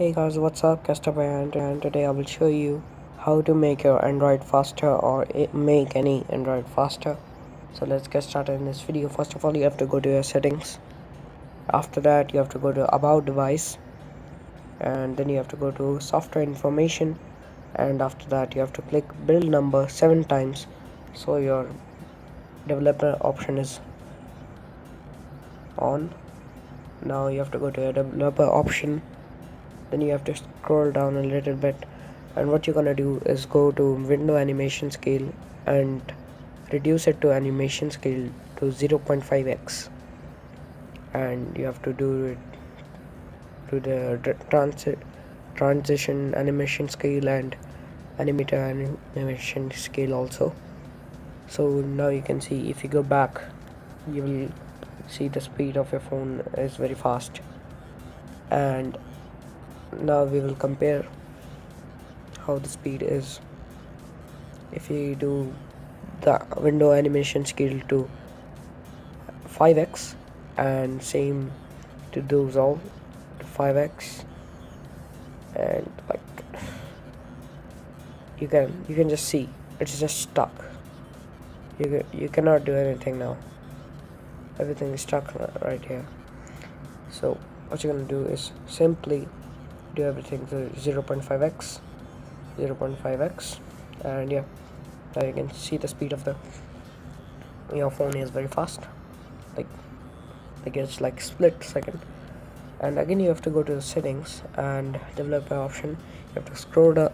Hey guys, what's up? Kestup, and today I will show you how to make your Android faster or make any Android faster. So let's get started in this video. First of all, you have to go to your settings. After that, you have to go to about device, and then you have to go to software information, and after that you have to click build number 7 times so your developer option is on. Now you have to go to your developer option, then you have to scroll down a little bit, and what you're gonna do is go to window animation scale and reduce it to animation scale to 0.5x, and you have to do it to the transition animation scale and animator animation scale also. So now you can see, if you go back, you will see the speed of your phone is very fast. And now we will compare how the speed is if you do the window animation scale to 5x and same to those all to 5x, and like you can just see it's just stuck. You cannot do anything now. Everything is stuck right here. So what you're gonna do is simply do everything to 0.5x, and yeah, now you can see the speed of your phone is very fast, like it's like split second. And again, you have to go to the settings and developer option. You have to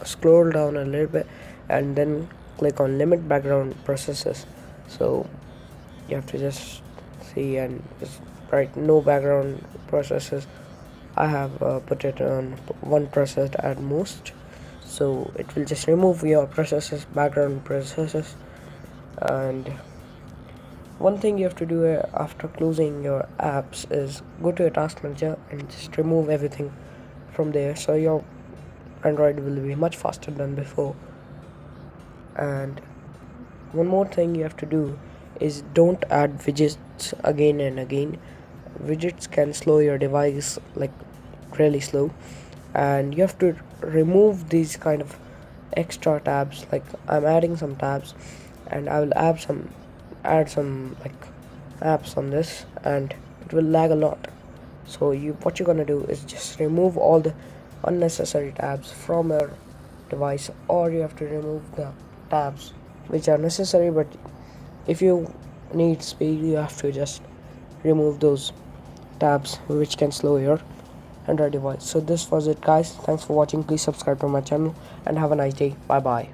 scroll down a little bit, and then click on limit background processes. So you have to just see and just write no background processes. I have put it on one process at most, so it will just remove your background processes. And one thing you have to do after closing your apps is go to your task manager and just remove everything from there, so your Android will be much faster than before. And one more thing you have to do is don't add widgets again and again. Widgets can slow your device like really slow, and you have to remove these kind of extra tabs. Like I'm adding some tabs, and I will add some like apps on this, and it will lag a lot. So what you're gonna do is just remove all the unnecessary tabs from your device, or you have to remove the tabs which are necessary, but if you need speed, you have to just remove those tabs which can slow your Android device. So this was it, guys. Thanks for watching. Please subscribe to my channel and have a nice day. Bye bye.